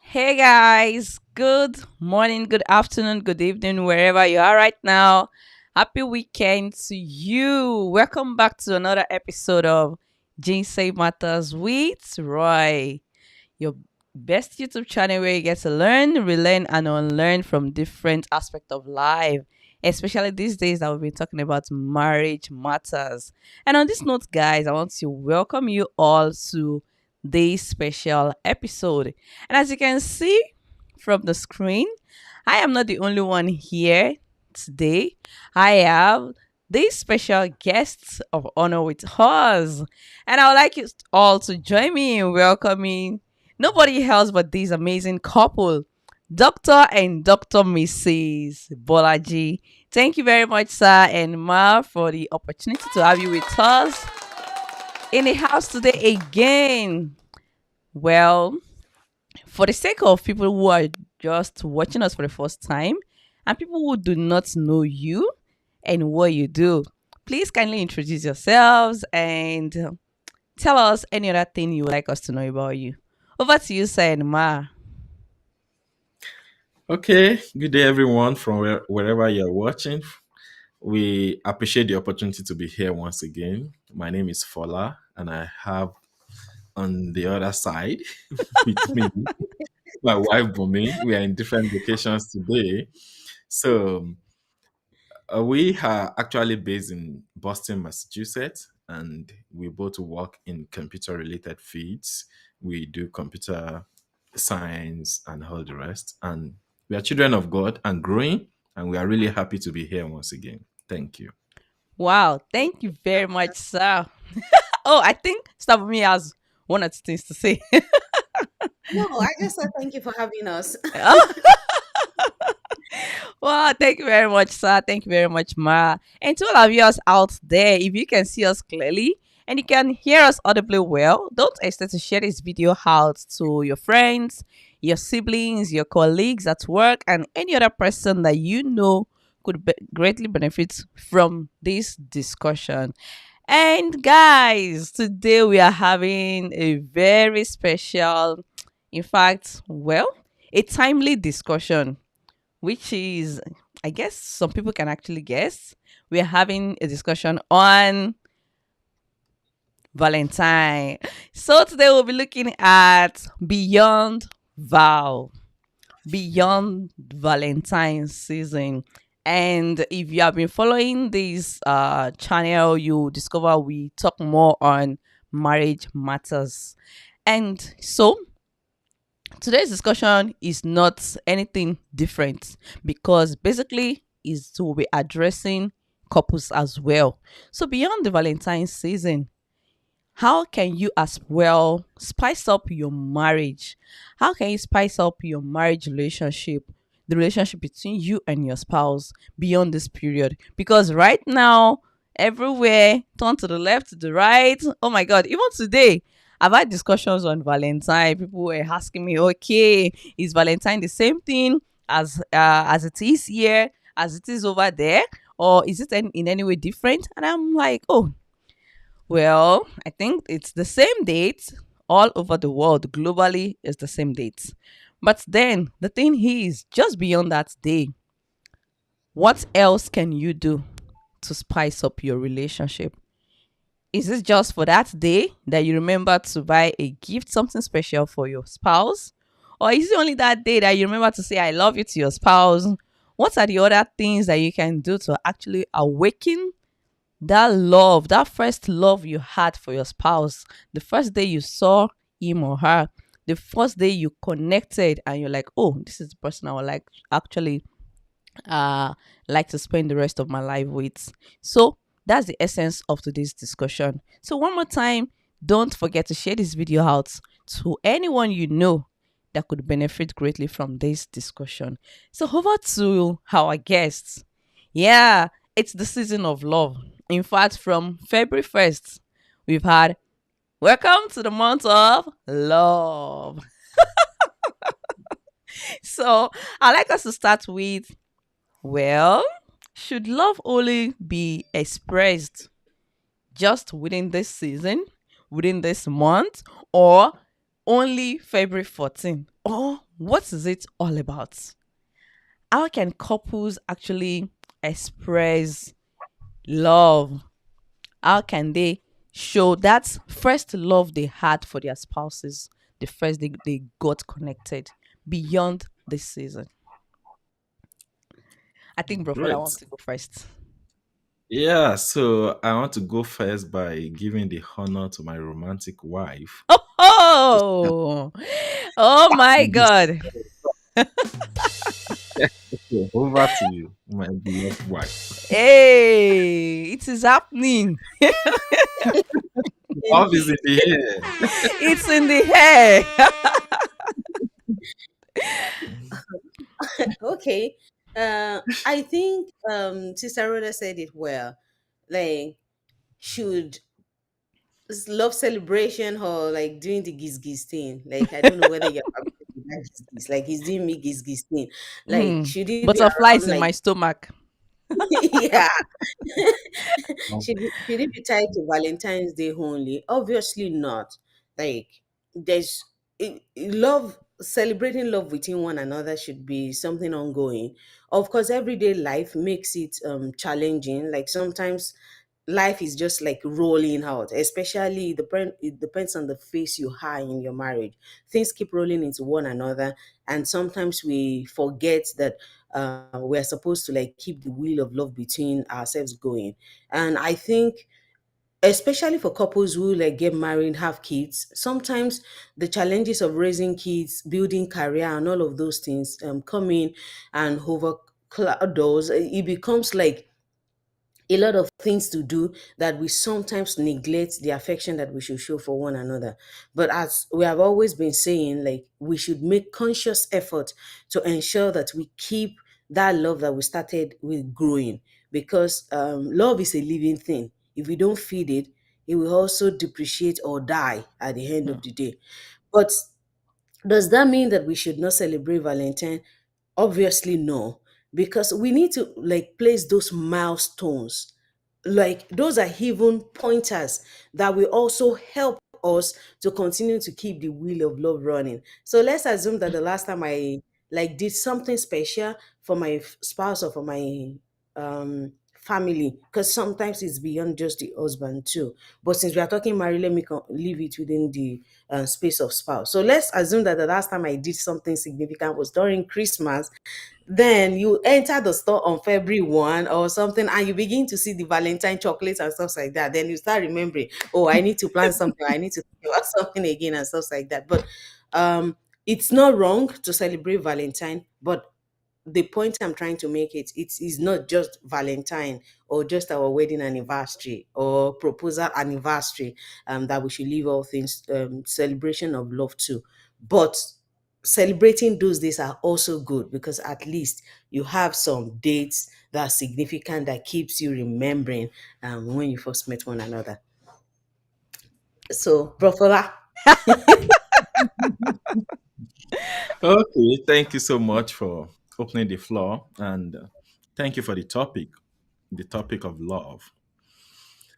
Hey guys, good morning, good afternoon, good evening, wherever you are right now. Happy weekend to you. Welcome back to another episode of Say Matters with Roy, your best YouTube channel where you get to learn, relearn, and unlearn from different aspects of life. Especially these days that we've been talking about marriage matters. And on this note, guys, I want to welcome you all to this special episode. And as you can see from the screen, I am not the only one here today. I have these special guests of honor with us. And I would like you all to join me in welcoming nobody else but this amazing couple, Dr. and Dr. Mrs. Bolaji. Thank you very much, sir and ma, for the opportunity to have you with us in the house today again. Well, for the sake of people who are just watching us for the first time and people who do not know you and what you do, please kindly introduce yourselves and tell us any other thing you would like us to know about you. Over to you, sir and ma. Okay, good day, everyone, from wherever you're watching. We appreciate the opportunity to be here once again. My name is Fola, and I have on the other side with me my wife Bumi. We are in different locations today. So, we are actually based in Boston, Massachusetts, and we both work in computer related fields. We do computer science and all the rest. And we are children of God and growing, and we are really happy to be here once again. Thank you. Wow, thank you very much, sir. Oh, I think Stabumi has one or two things to say. No, I just said thank you for having us. Oh, well, thank you very much, sir. Thank you very much, Ma. And to all of you out there, if you can see us clearly and you can hear us audibly well, don't hesitate to share this video out to your friends, your siblings, your colleagues at work, and any other person that you know could greatly benefit from this discussion. And guys, today we are having a very special, in fact, well, a timely discussion which is, I guess, some people can actually guess. We're having a discussion on Valentine. So today we'll be looking at beyond Valentine season. And if you have been following this channel, you discover we talk more on marriage matters. And so today's discussion is not anything different because basically is to be addressing couples as well. So beyond the Valentine's season, how can you as well spice up your marriage? How can you spice up your marriage relationship, the relationship between you and your spouse beyond this period? Because right now, everywhere, turn to the left, to the right. Oh my God, even today, I've had discussions on Valentine. People were asking me, okay, is Valentine the same thing as it is here, as it is over there? Or is it in any way different? And I'm like, oh, well, I think it's the same date all over the world. Globally, it's the same date. But then the thing is, just beyond that day, what else can you do to spice up your relationship? Is it just for that day that you remember to buy a gift, something special for your spouse? Or is it only that day that you remember to say, I love you to your spouse? What are the other things that you can do to actually awaken that love, that first love you had for your spouse, the first day you saw him or her, the first day you connected and you're like, oh, this is the person I would like actually uh like to spend the rest of my life with. So that's the essence of today's discussion. So one more time, don't forget to share this video out to anyone you know that could benefit greatly from this discussion. So over to our guests. Yeah, it's the season of love. In fact, from February 1st, we've had welcome to the month of love. So I'd like us to start with, well, should love only be expressed just within this season, within this month, or only February 14th? Or What is it all about? How can couples actually express love? How can they show that first love they had for their spouses, the first they got connected beyond this season? I think Brofola Great. wants to go first. Yeah, so I want to go first by giving the honor to my romantic wife to start Oh, oh my this. God. So over to you, my beloved wife. Hey, it is happening. Love is in Indeed. the air. It's in the hair. Okay. I think Sister Rhoda said it well. Like, should love celebration or like doing the giz giz thing? Like, I don't know whether you're familiar with that giz giz. Like, he's doing me giz giz thing. Like, Hmm. should it be Butterflies around in like my stomach. yeah. Love. Should it be tied to Valentine's Day only? Obviously not. Like there's love celebrating love within one another should be something ongoing. Of course, everyday life makes it challenging. Like sometimes life is just like rolling out, especially it depends on the phase you are in your marriage. Things keep rolling into one another, and sometimes we forget that we're supposed to like keep the wheel of love between ourselves going. And I think especially for couples who like get married, have kids, sometimes the challenges of raising kids, building career, and all of those things come in and overcloud those. It becomes like a lot of things to do that we sometimes neglect the affection that we should show for one another. But as we have always been saying, like we should make conscious effort to ensure that we keep that love that we started with growing, because love is a living thing. If we don't feed it, it will also depreciate or die at the end Hmm. of the day. But does that mean that we should not celebrate Valentine? Obviously, no, because we need to like place those milestones. Like those are even pointers that will also help us to continue to keep the wheel of love running. So let's assume that the last time I like did something special for my spouse or for my family, because sometimes it's beyond just the husband too. But since we are talking marriage, let me leave it within the space of spouse. So let's assume that the last time I did something significant was during Christmas. Then you enter the store on February 1 or something, and you begin to see the Valentine chocolates and stuff like that. Then you start remembering, oh, I need to plan something, I need to think about something again and stuff like that. But um it's not wrong to celebrate Valentine, but the point I'm trying to make it is not just Valentine or just our wedding anniversary or proposal anniversary, that we should leave all things celebration of love too. But celebrating those days are also good because at least you have some dates that are significant that keeps you remembering when you first met one another. So, Profola. Okay, thank you so much for opening the floor, and thank you for the topic of love.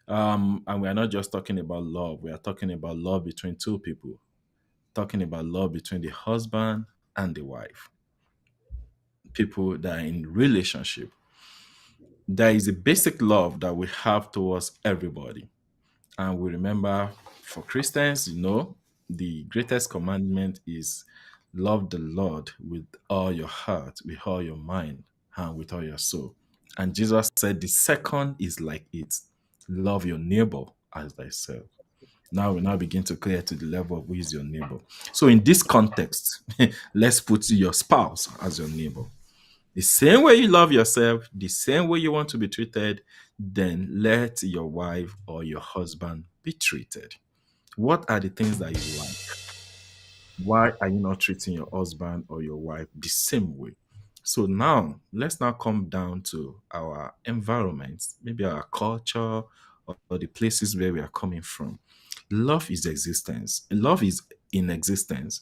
And we are not just talking about love; we are talking about love between two people, talking about love between the husband and the wife, people that are in relationship. There is a basic love that we have towards everybody. And we remember for Christians, the greatest commandment is love the Lord with all your heart, with all your mind, and with all your soul. And Jesus said the second is like it, love your neighbor as thyself. Now we now begin to clear to the level of who is your neighbor. So in this context, let's put your spouse as your neighbor. The same way you love yourself, the same way you want to be treated, then let your wife or your husband be treated. What are the things that you like? Why are you not treating your husband or your wife the same way? So now, let's now come down to our environment, maybe our culture or the places where we are coming from. Love is existence. Love is in existence.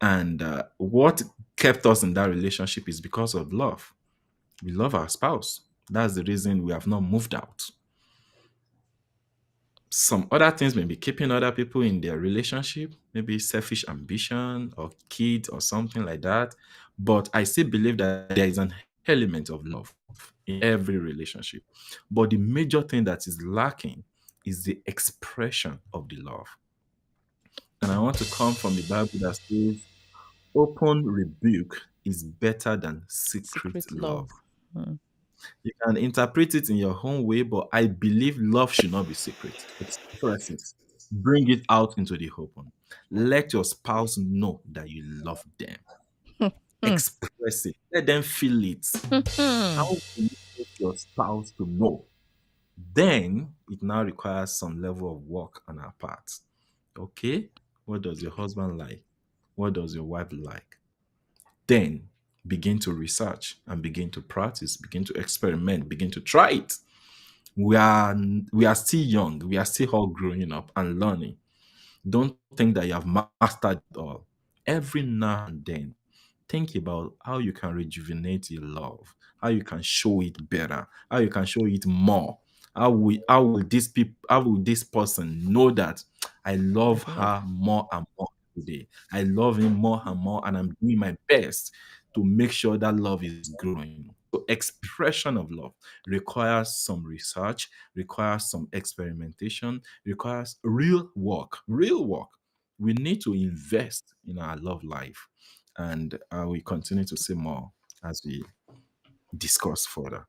And what kept us in that relationship is because of love. We love our spouse. That's the reason we have not moved out. Some other things may be keeping other people in their relationship, maybe selfish ambition or kids or something like that. But I still believe that there is an element of love in every relationship. But the major thing that is lacking is the expression of the love. And I want to come from the Bible that says, open rebuke is better than secret Secret love. love. Mm. You can interpret it in your own way, but I believe love should not be secret. Express it. Bring it out into the open. Let your spouse know that you love them. Hmm. Express it. Let them feel it. Hmm. How do you make your spouse to know? Then it now requires some level of work on our part. Okay? What does your husband like? What does your wife like? Then begin to research and begin to practice, begin to experiment, begin to try it. we are we are still young, we are still all growing up and learning. Don't think that you have mastered it all. Every now and then, think about how you can rejuvenate your love, how you can show it better, how you can show it more. How will this person know that I I love love. her more and more today? I love him more and more, and I'm doing my best to make sure that love is growing. So expression of love requires some research, requires some experimentation, requires real work. Real work. We need to invest in our love life, and we continue to see more as we discuss further.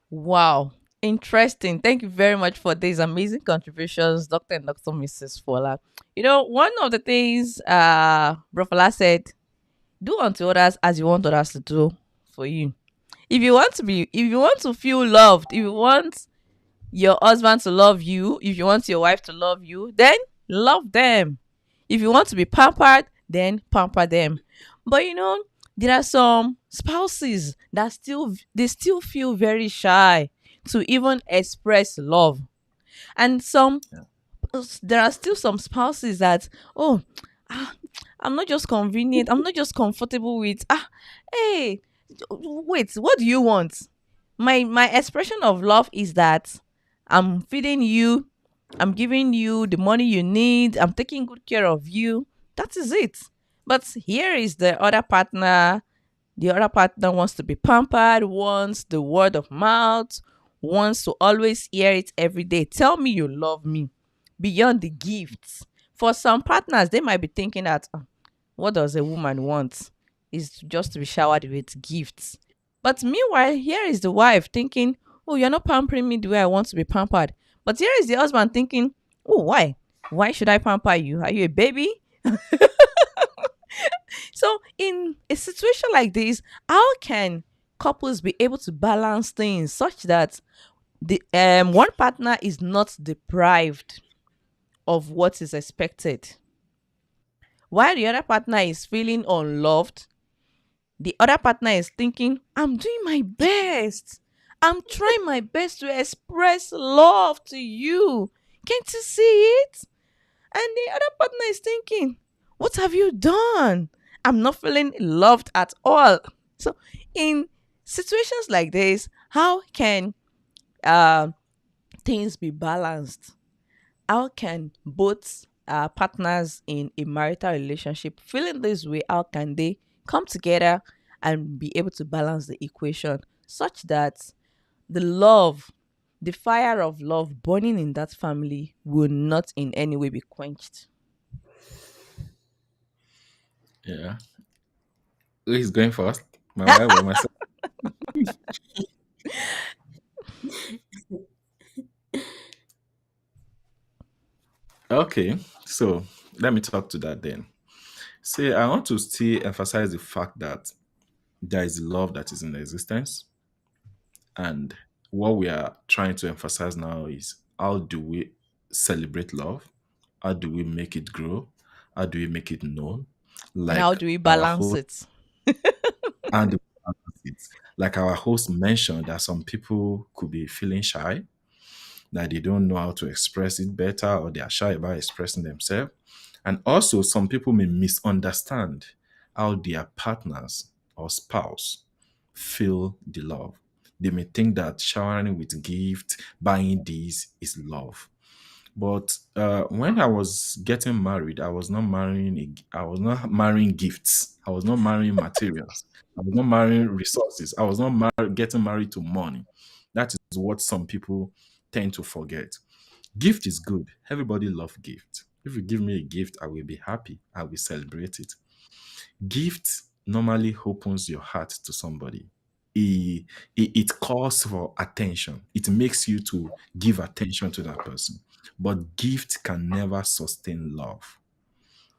Wow. Interesting. Thank you very much for these amazing contributions, Dr. and Dr. Mrs. Fola. One of the things Bro Fola said, do unto others as you want others to do for you. If you want to feel loved, if you want your husband to love you, if you want your wife to love you, then love them. If you want to be pampered, then pamper them. But there are some spouses that still feel very shy to even express love. And Yeah. there are still some spouses that, oh, ah, I'm not just convenient, I'm not just comfortable with, hey, wait, what do you want? My expression of love is that I'm feeding you, I'm giving you the money you need, I'm taking good care of you. That is it. But here is the other partner wants to be pampered, wants the word of mouth, wants to always hear it every day. Tell me you love me beyond the gifts. For some partners, they might be thinking that, what does a woman want? Is just to be showered with gifts. But meanwhile, here is the wife thinking, oh, you're not pampering me the way I want to be pampered. But here is the husband thinking, oh, why? Why should I pamper you? Are you a baby? So, in a situation like this, how can couples be able to balance things such that the one partner is not deprived of what is expected, while the other partner is feeling unloved? The other partner is thinking, I'm doing my best. I'm trying my best to express love to you. Can't you see it? And the other partner is thinking, what have you done? I'm not feeling loved at all. So, in situations like this, how can uh, things be balanced? How can both partners in a marital relationship feeling this way, how can they come together and be able to balance the equation such that the love, the fire of love burning in that family will not in any way be quenched? Yeah. Who is going first? My wife or myself? Okay. So let me talk to that then. See, I want to still emphasize the fact that there is love that is in existence. And what we are trying to emphasize now is, how do we celebrate love? How do we make it grow? How do we make it known? And how Like do we our balance host it? and like our host mentioned, that some people could be feeling shy, that they don't know how to express it better, or they are shy about expressing themselves. And also, some people may misunderstand how their partners or spouse feel the love. They may think that showering with gift, buying these is love. But when I was getting married, I was not marrying gifts. I was not marrying materials. I was not marrying resources. I was not getting married to money. That is what some people tend to forget. Gift is good. Everybody loves gift. If you give me a gift, I will be happy. I will celebrate it. Gift normally opens your heart to somebody. It calls for attention. It makes you to give attention to that person. But gift can never sustain love.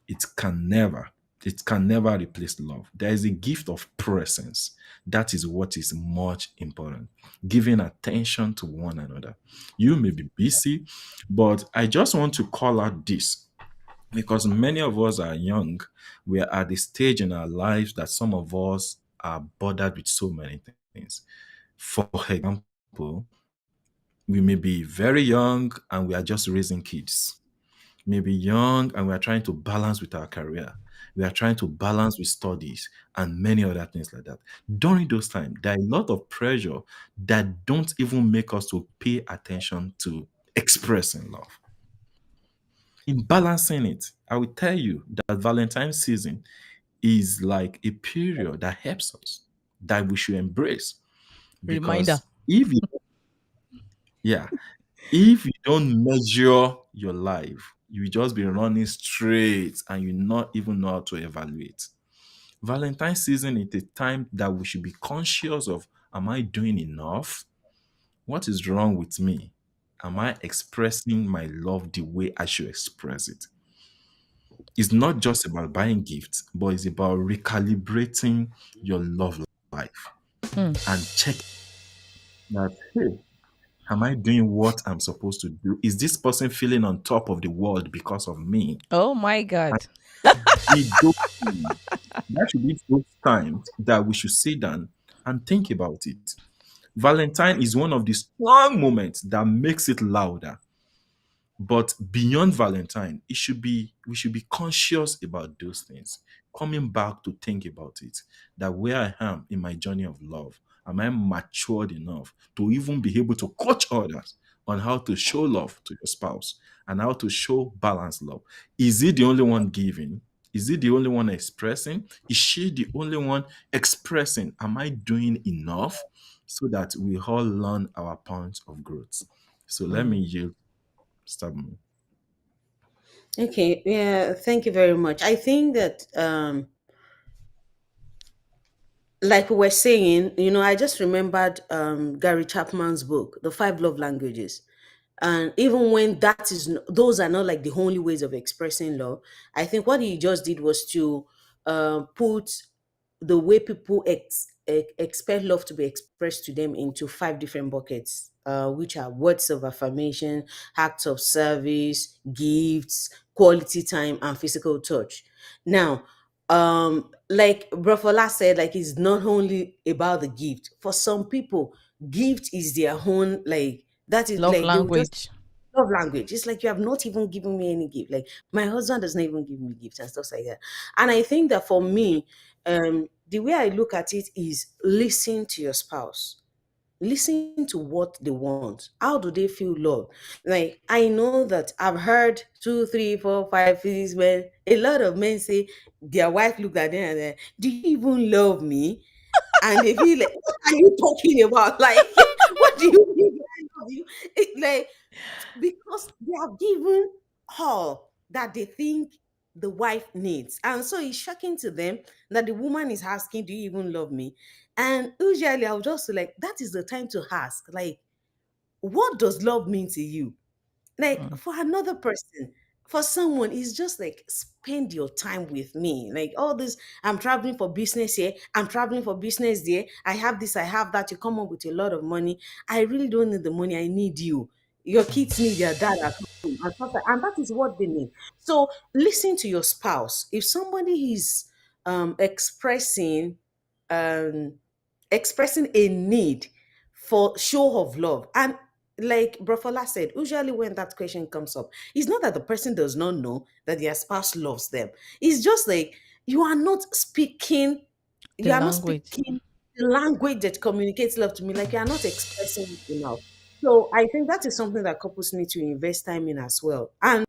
It can never. It can never replace love. There is a gift of presence. That is what is much important. Giving attention to one another. You may be busy, but I just want to call out this because many of us are young. We are at the stage in our lives that some of us are bothered with so many things. For example, we may be very young and we are just raising kids. Maybe young and we are trying to balance with our career. We are trying to balance with studies and many other things like that. During those times, there are a lot of pressure that don't even make us to pay attention to expressing love. In balancing it, I will tell you that Valentine's season is like a period that helps us, that we should embrace. Reminder. Because if you, yeah, if you don't measure your life, you will just be running straight and you not even know how to evaluate. Valentine's season is a time that we should be conscious of, am I doing enough? What is wrong with me? Am I expressing my love the way I should express it? It's not just about buying gifts, but it's about recalibrating your love life Hmm. and check that, hey, am I doing what I'm supposed to do? Is this person feeling on top of the world because of me? Oh my And God. be those things. That should be those times that we should sit down and think about it. Valentine is one of the strong moments that makes it louder. But beyond Valentine, it should be we should be conscious about those things. Coming back to think about it. That where I am in my journey of love, am I matured enough to even be able to coach others on how to show love to your spouse and how to show balanced love? Is he the only one giving? Is he the only one expressing? Is she the only one expressing? Am I doing enough so that we all learn our points of growth? So let me Hmm. yield stubborn. Okay, yeah, thank you very much. I think that like we were saying, I just remembered Gary Chapman's book, The Five Love Languages. And even when those are not like the only ways of expressing love, I think what he just did was to put the way people expect love to be expressed to them into five different buckets, which are words of affirmation, acts of service, gifts, quality time, and physical touch. Now, like Brofola said, like it's not only about the gift. For some people, gift is their own, like that is Love like they will just language. love language. It's like you have not even given me any gift. Like my husband does not even give me gifts and stuff like that. And I think that for me, the way I look at it is listen to your spouse. Listen to what they want. How do they feel loved? Like I know that I've heard two, three, four, five things when a lot of men say their wife looked at them and then, do you even love me? And they feel like, what are you talking about? Like, what do you mean? I love you? Like, because they have given all that they think the wife needs. And so it's shocking to them that the woman is asking, do you even love me? And usually I'll just be like, that is the time to ask, like, what does love mean to you? Like Hmm. for another person, for someone, it's just like spend your time with me. Like all this, I'm traveling for business here, I'm traveling for business there, I have this, I have that. You come up with a lot of money. I really don't need the money, I need you. Your kids need their dad at home and stuff and that is what they need. So listen to your spouse. If somebody is expressing um expressing a need for show of love. And like Brofola said, usually when that question comes up, it's not that the person does not know that their spouse loves them. It's just like The you are not language. speaking the language that communicates love to me, like you are not expressing it enough. So I think that is something that couples need to invest time in as well. And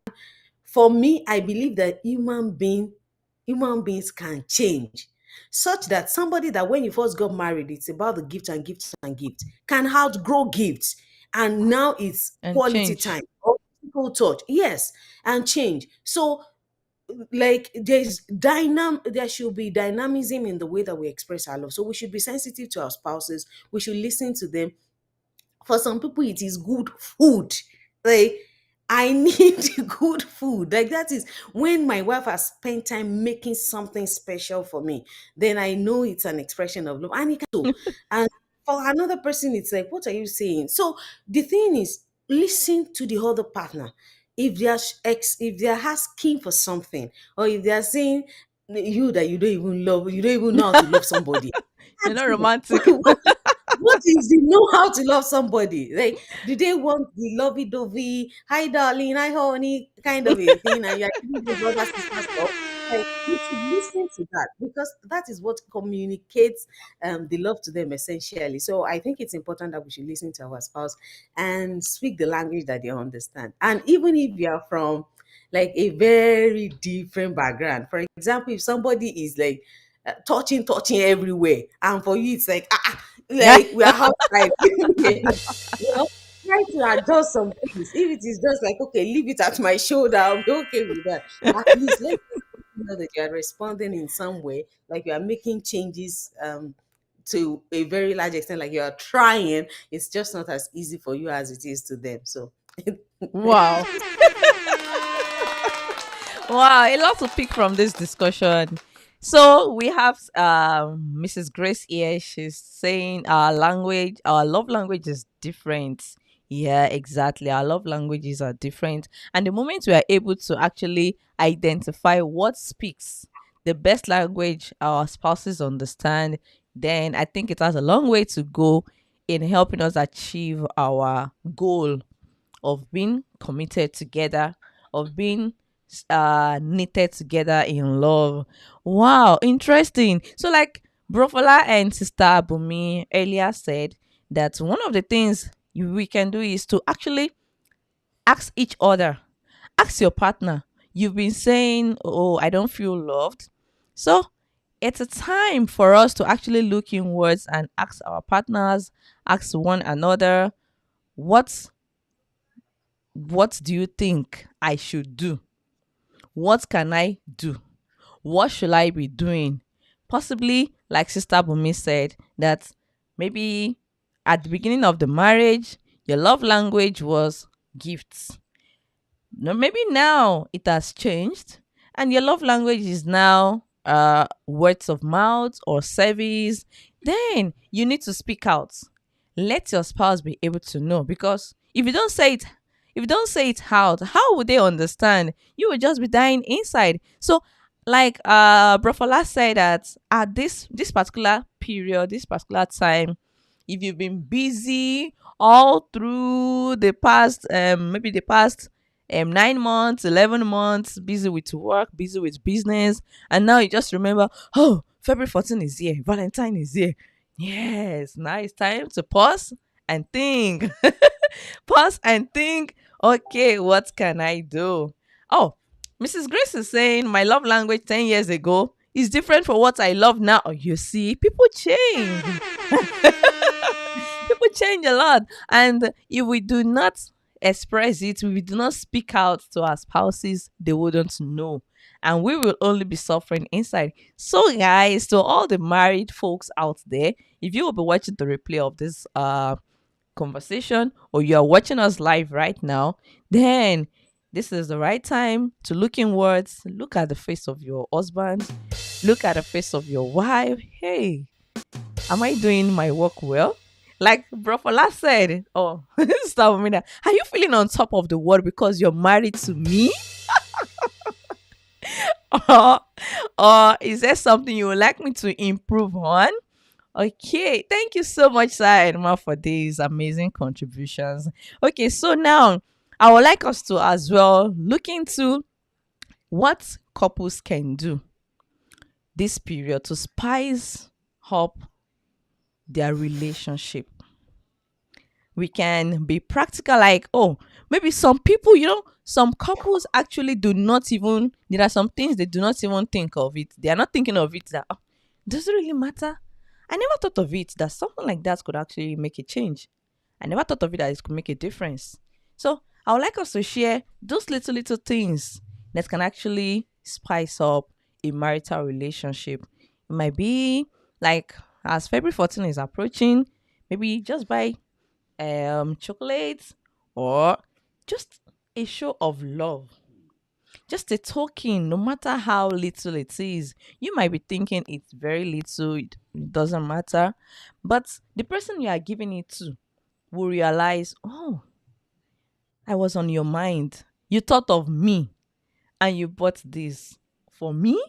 for me, I believe that human beings can change such that somebody that when you first got married, it's about the gift and gifts and gifts, can outgrow gifts. And now it's And quality change. time or people touch. Yes, and change. So like there should be dynamism in the way that we express our love. So we should be sensitive to our spouses. We should listen to them. For some people it is good food. Like, I need good food. Like, that is when my wife has spent time making something special for me, then I know it's an expression of love. And it can so, and for another person it's like, what are you saying? So the thing is, listen to the other partner. If they're asking for something, or if they're saying you that you don't even love, you don't even know how to love somebody. You're Ask not them, romantic. what is the know how to love somebody? Like, do they want the lovey dovey, hi darling, hi honey kind of a thing, and you're giving the brother sister stuff? Like, you should listen to that, because that is what communicates the love to them essentially. So I think it's important that we should listen to our spouse and speak the language that they understand. And even if you are from like a very different background, for example, if somebody is like touching everywhere, and for you it's like like we are outside. Well, try to adjust some things. If it is just like, okay, leave it at my shoulder, I'll be okay with that. At least let me know that you are responding in some way, like you are making changes to a very large extent, like you are trying. It's just not as easy for you as it is to them. So Wow. Wow, a lot to pick from this discussion. So we have Mrs. Grace here. She's saying our love language is different. Yeah, exactly. Our love languages are different. And the moment we are able to actually identify what speaks the best language our spouses understand, then I think it has a long way to go in helping us achieve our goal of being committed together, of being knitted together in love. Wow, interesting. So, like Brofola and Sister Bumi earlier said, that one of the things we can do is to actually ask each other, ask your partner. You've been saying, "Oh, I don't feel loved." So, it's a time for us to actually look inwards and ask our partners, ask one another, what what do you think I should do? What can I do? What should I be doing? Possibly, like Sister Bumi said, that maybe at the beginning of the marriage, your love language was gifts. No, maybe now it has changed, and your love language is now words of mouth or service. Then you need to speak out. Let your spouse be able to know, because if you don't say it out, how would they understand? You will just be dying inside. So, like Brofola said, that at this particular period, this particular time, if you've been busy all through the past maybe the past 9 months, 11 months, busy with work, busy with business, and now you just remember, oh, February 14th is here, Valentine is here. Yes, now it's time to pause and think. Pause and think, okay, what can I do? Oh, Mrs. Grace is saying my love language 10 years ago is different from what I love now. Oh, you see, people change. People change a lot. And if we do not express it, if we do not speak out to our spouses, they wouldn't know. And we will only be suffering inside. So, guys, to all the married folks out there, if you will be watching the replay of this conversation, or you are watching us live right now, then this is the right time to look inwards, look at the face of your husband, look at the face of your wife. Hey, am I doing my work well? Like Brofola said, oh, stop me now. Are you feeling on top of the world because you're married to me? or, or is there something you would like me to improve on? Okay, thank you so much, Sir Edma, for these amazing contributions. Okay, so now I would like us to as well look into what couples can do this period to spice up their relationship. We can be practical, like, oh, maybe some people, some couples actually do not even, there are some things they do not even think of it. They are not thinking of it that, oh, does it really matter? I never thought of it that something like that could actually make a change. I never thought of it that it could make a difference. So I would like us to share those little things that can actually spice up a marital relationship. It might be like, as February 14 is approaching, maybe just buy chocolates, or just a show of love, just a token, no matter how little it is. You might be thinking it's very little, it doesn't matter, but the person you are giving it to will realize, oh, I was on your mind, you thought of me, and you bought this for me.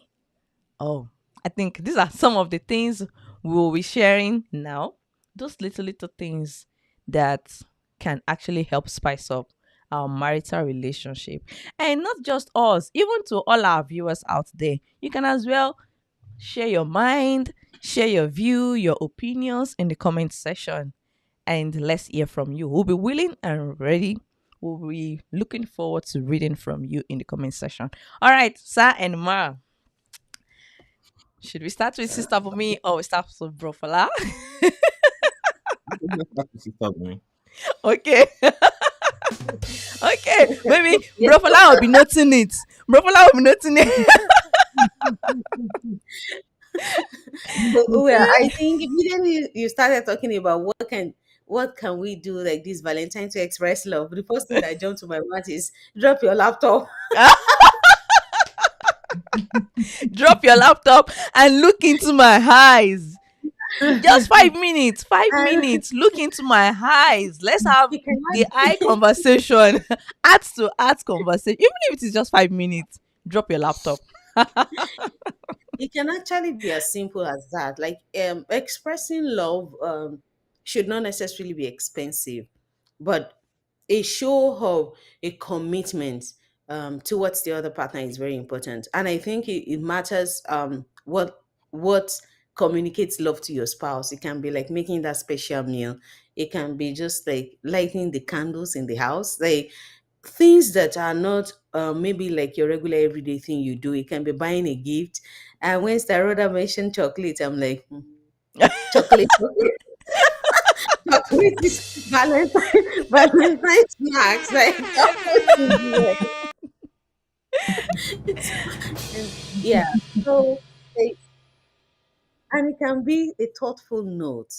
Oh, I think these are some of the things we will be sharing now. Those little things that can actually help spice up our marital relationship. And not just us, even to all our viewers out there. You can as well share your mind, share your view, your opinions in the comment section. And let's hear from you. We'll be willing and ready. We'll be looking forward to reading from you in the comment section. All right, Sir and Ma. Should we start with Sister Bumi or we start with Brofala? Sister me. Okay. Okay. Maybe Yes. Brofala will be noting it. Brofala will be noting it. Well, I think immediately you started talking about what can we do like this Valentine to express love. The first thing that jumped to my mind is drop your laptop. Drop your laptop and look into my eyes. Just 5 minutes, 5 minutes. Look into my eyes. Let's have You cannot the eye conversation, heart to heart conversation. Even if it is just 5 minutes, drop your laptop. it can actually be as simple as that. Like expressing love should not necessarily be expensive, but a show of a commitment towards the other partner is very important. And I think it matters what communicates love to your spouse. It can be like making that special meal. It can be just like lighting the candles in the house. Like things that are not maybe like your regular everyday thing you do. It can be buying a gift. And when Staroda mentioned chocolate, I'm like, chocolate, chocolate, chocolate is Valentine, Valentine snacks. Like, of course you do it. Yeah. So, like, and it can be a thoughtful note.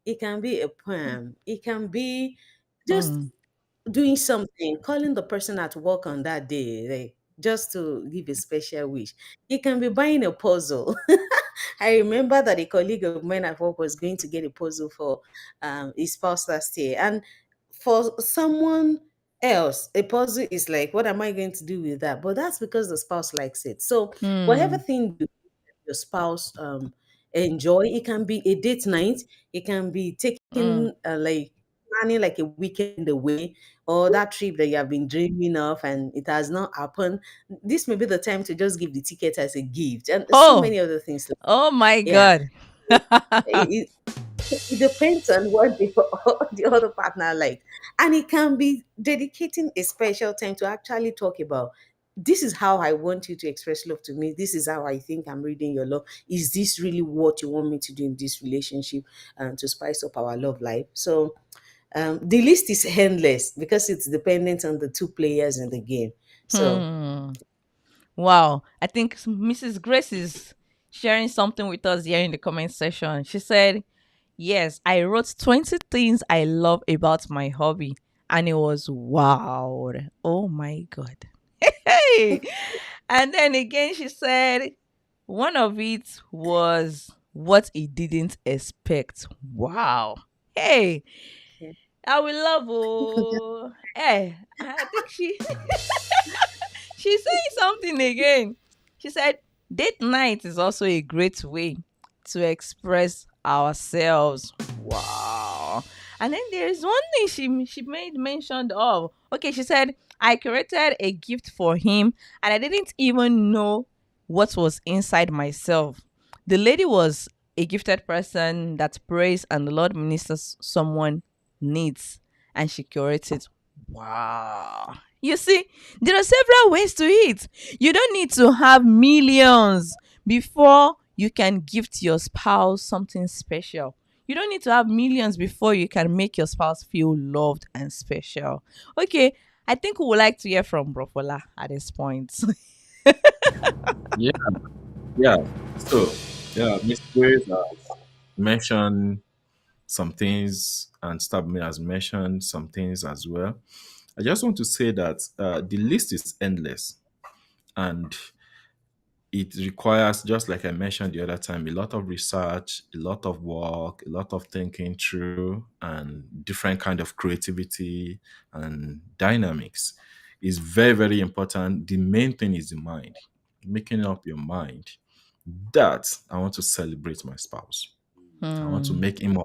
It can be a poem. It can be just Hmm. doing something, calling the person at work on that day, like just to give a special wish. It can be buying a puzzle. I remember that a colleague of mine at work was going to get a puzzle for his spouse last year. And for someone else, a puzzle is like, what am I going to do with that? But that's because the spouse likes it. So, whatever Hmm. thing your spouse enjoy. It can be a date night. It can be Hmm. taking like planning like a weekend away, or that trip that you have been dreaming of and it has not happened. This may be the time to just give the ticket as a gift, and so Oh, many other things. oh my Yeah, God. it, it depends on what the, the other partner like. And it can be dedicating a special time to actually talk about, this is how I want you to express love to me. This is how I think I'm reading your love. Is this really what you want me to do in this relationship to spice up our love life? So the list is endless because it's dependent on the two players in the game. So Hmm. Wow. I think Mrs. Grace is sharing something with us here in the comment section. She said, yes, I wrote 20 things I love about my hobby. And it was wow. Oh my God. Hey. And then again, she said, one of it was what he didn't expect. Wow. Hey, yeah. I will love. Oh, hey, I think she's saying something again. She said, date night is also a great way to express ourselves. Wow. And then there's one thing she made mention of. Okay, she said, I created a gift for him and I didn't even know what was inside myself. The lady was a gifted person that prays and the Lord ministers someone needs. and she curates it. Wow. You see, there are several ways to it. You don't need to have millions before you can gift your spouse something special. You don't need to have millions before you can make your spouse feel loved and special. Okay, I think we would like to hear from Brofola at this point. Yeah, yeah. So, yeah, Miss Grace mentioned some things, and Stabme has mentioned some things as well. I just want to say that the list is endless, and it requires, just like I mentioned the other time, a lot of research, a lot of work, a lot of thinking through, and different kind of creativity and dynamics is very, very important. The main thing is the mind, making up your mind that I want to celebrate my spouse. I want to Hmm. make him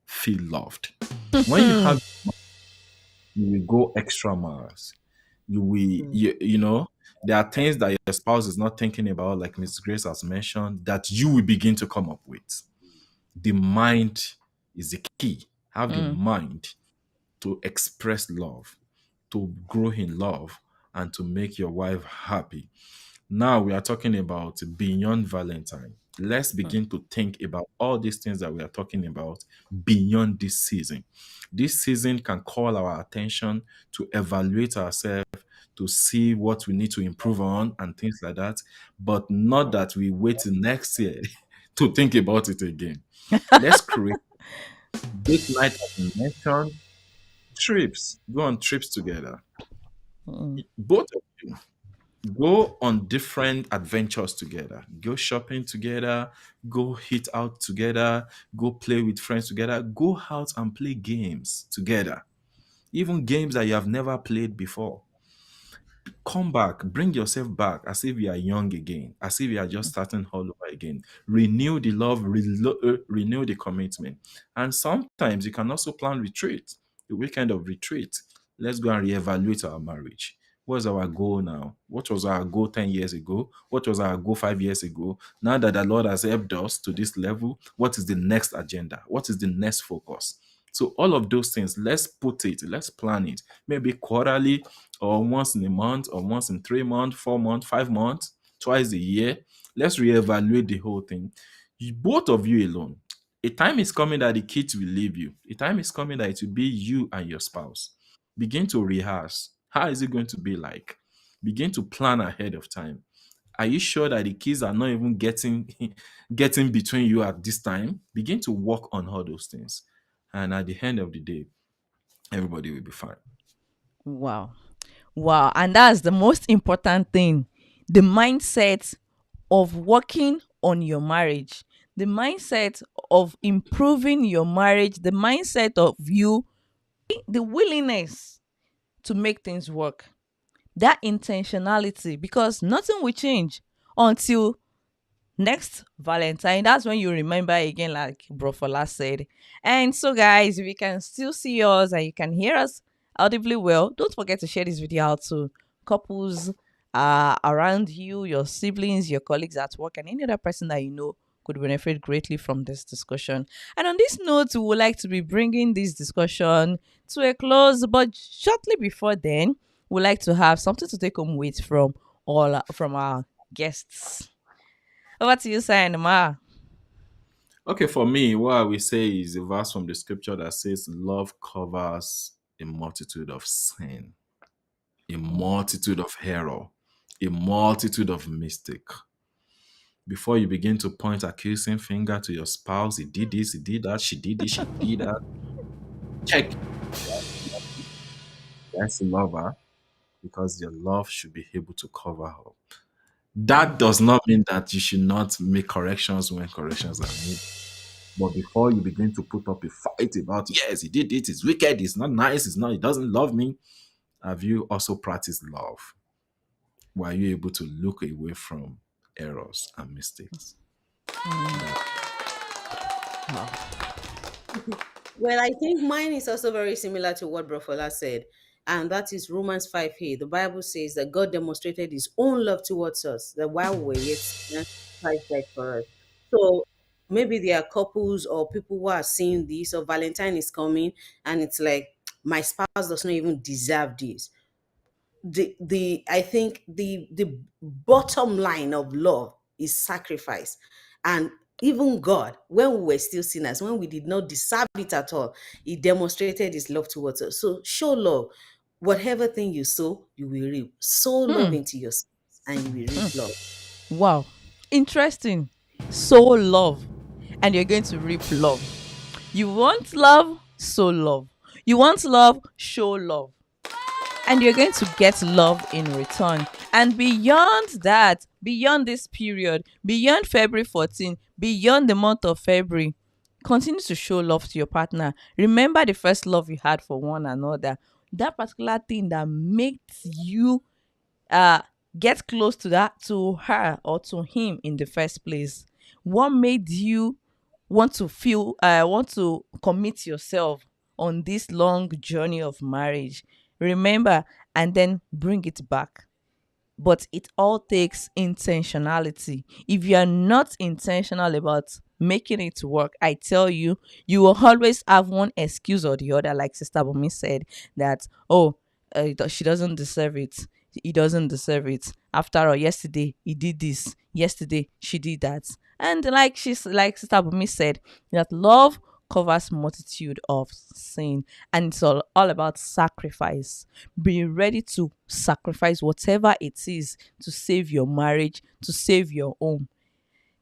feel loved. When you have, you will go extra miles. You know, there are things that your spouse is not thinking about, like Miss Grace has mentioned, that you will begin to come up with. The mind is the key. Have the Hmm. mind to express love, to grow in love, and to make your wife happy. Now we are talking about beyond Valentine. Let's Hmm. begin to think about all these things that we are talking about beyond this season. This season can call our attention to evaluate ourselves, to see what we need to improve on, and things like that. But not that we wait till next year to think about it again. Let's create date night, as you mentioned, trips. Go on trips together. Hmm. Both of you go on different adventures together. Go shopping together, go hit out together, go play with friends together, go out and play games together, even games that you have never played before. Come back, bring yourself back as if you are young again, as if you are just starting all over again. Renew the love, renew the commitment. And sometimes you can also plan retreat, a weekend of retreat. Let's go and reevaluate our marriage. What's our goal now? What was our goal 10 years ago? What was our goal 5 years ago? Now that the Lord has helped us to this level, what is the next agenda? What is the next focus? So all of those things, let's put it, let's plan it. Maybe quarterly, or once in a month, or once in 3 months, 4 months, 5 months, twice a year. Let's reevaluate the whole thing. Both of you alone. A time is coming that the kids will leave you. A time is coming that it will be you and your spouse. Begin to rehearse. How is it going to be like? Begin to plan ahead of time. Are you sure that the kids are not even getting getting between you at this time? Begin to work on all those things. And at the end of the day, everybody will be fine. Wow. Wow. And that's the most important thing. The mindset of working on your marriage, the mindset of improving your marriage, the mindset of you, the willingness to make things work, that intentionality, because nothing will change until next Valentine. That's when you remember again, like Brofola said. And so, guys, if you can still see us and you can hear us audibly well, don't forget to share this video out to couples around you, your siblings, your colleagues at work, and any other person that you know could benefit greatly from this discussion. And on this note, we would like to be bringing this discussion to a close, but shortly before then, we'd like to have something to take home with from our guests. Over to you, Saying Ma. Okay, for me, what I will say is a verse from the scripture that says, love covers a multitude of sin, a multitude of error, a multitude of mistake. Before you begin to point accusing finger to your spouse, he did this, he did that, she did this, she did that, check. That's a lover, because your love should be able to cover her. That does not mean that you should not make corrections when corrections are made. But before you begin to put up a fight about, yes, he did it, it's wicked, it's not nice, it's not, he doesn't love me, have you also practiced love? Were you able to look away from errors and mistakes? Mm. That Wow. Well, I think mine is also very similar to what Brofola said, and that is Romans 5:8. The Bible says that God demonstrated his own love towards us, that while we were yet sinners, Christ died for us. So maybe there are couples or people who are seeing this, or Valentine is coming, and it's like, my spouse does not even deserve this. The I think the bottom line of love is sacrifice. And even God, when we were still sinners, when we did not deserve it at all, he demonstrated his love towards us. So show love. Whatever thing you sow, you will reap. Sow love Hmm. into yourself and you will reap love. Wow. Interesting. Sow love, and you're going to reap love. You want love? Sow love. You want love? Show love. And you're going to get love in return. And beyond that, beyond this period, beyond February 14, beyond the month of February, continue to show love to your partner. Remember the first love you had for one another. That particular thing that makes you uh get close to that, to her or to him in the first place. What made you want to commit yourself on this long journey of marriage? Remember, and then bring it back. But it all takes intentionality. If you are not intentional about making it work, I tell you, you will always have one excuse or the other. Like Sister Bumi said, that, oh, she doesn't deserve it. He doesn't deserve it. After all, yesterday he did this. Yesterday she did that. And like Sister Bumi said, that love covers multitude of sin, and it's all about sacrifice. Be ready to sacrifice whatever it is to save your marriage, to save your home.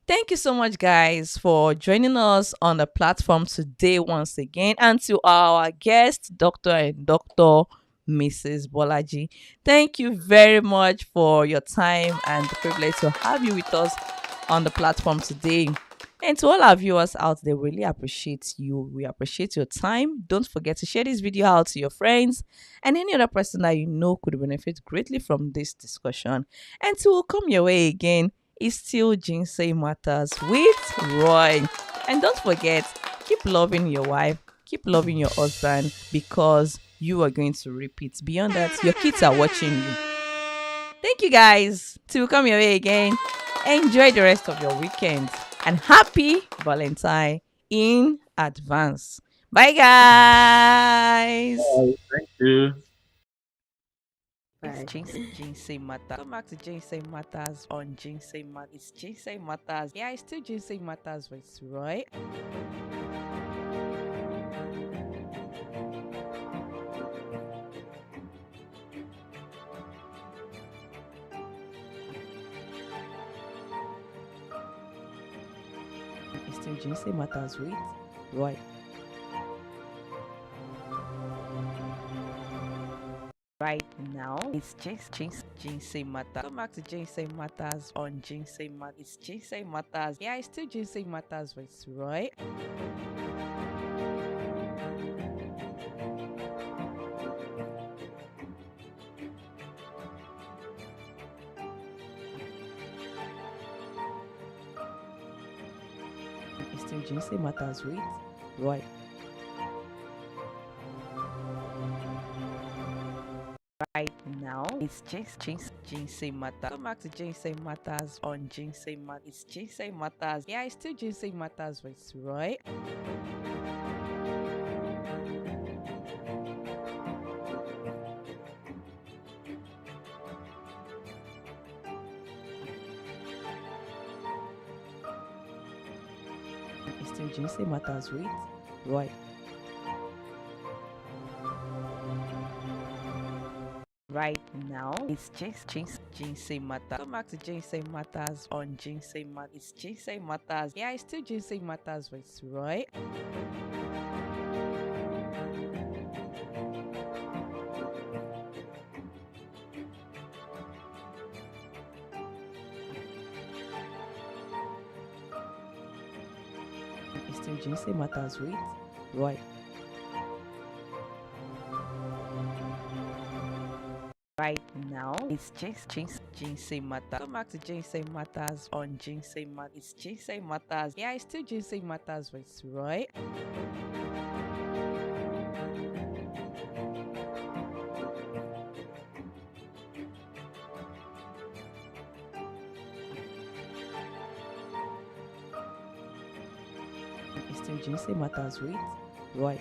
Thank you so much, guys, for joining us on the platform today once again. And to our guest, Dr. and Dr. Mrs. Bolaji. Thank you very much for your time and the privilege to have you with us on the platform today. And to all our viewers out there, we really appreciate you. We appreciate your time. Don't forget to share this video out to your friends and any other person that you know could benefit greatly from this discussion. And to come your way again, it's still Jinsei Matters with Roy. And don't forget, keep loving your wife, keep loving your husband, because you are going to repeat. Beyond that, your kids are watching you. Thank you, guys. Till come your way again. Enjoy the rest of your weekend and happy Valentine in advance. Bye, guys. Thank you. Bye. It's Jinsei Matters. Come back to Jinsei Matters on Jinsei Matters. It's Jinsei Matters. Yeah, it's still Jinsei Matters with Roy. It's still Jinsei Matters with Roy. Right now, it's Jinsei Matters. Come back to Jinsei Matters on Jinsei Matters. It's Jinsei Matters. Yeah, it's still Jinsei Matters with Roy. It's still Jinsei Matters with Roy. Right now, it's Jinsei Matters. Come back to Jinsei Matters on Jinsei Matters. It's Jinsei Matters. Yeah, it's still Jinsei Matters with Roy. It's still Jinsei Matters with Roy. Right now, it's Jinsei Matters. Come back to Jinsei Matters on Jinsei Matters. It's Jinsei Matters. Yeah, it's still Jinsei Matters with Roy. It's still Jinsei Matters with Roy. Right now, it's Jinsei Matters. Come back to Jinsei Matters on Jinsei Matters. It's Jinsei Matters. Yeah, it's still Jinsei Matters with Roy. It's still Jinsei Matters with Roy.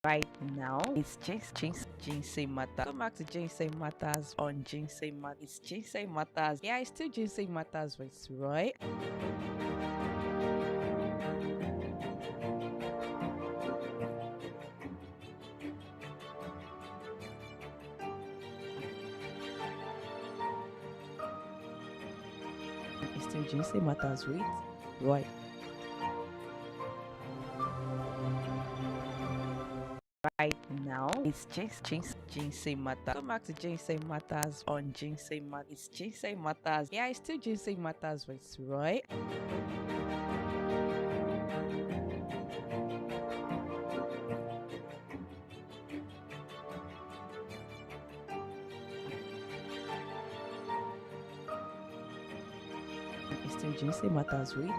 right now. It's Ginseng Matters. Welcome back to Ginseng Matters on Ginseng Matters. It's Ginseng Matters. Yeah, it's still Ginseng Matters with Roy. It's still Ginseng Matters with Roy. Right now, it's Ginseng Matters. Welcome back to Ginseng Matters on Ginseng Matters. It's Ginseng Matters. Yeah, it's still Ginseng Matters with Roy. It's still Ginseng Matters with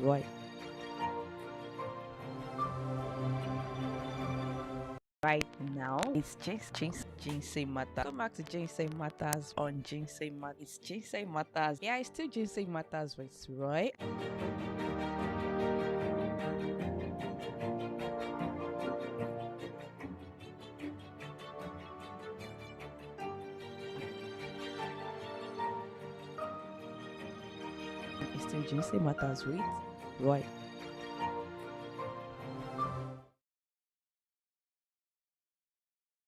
Roy. Right now, it's Ginseng Matters. Welcome back to Ginseng Matters on Ginseng Matters. It's Ginseng Matters. Yeah, it's still Ginseng Matters with Roy. It's still Ginseng Matters with Roy.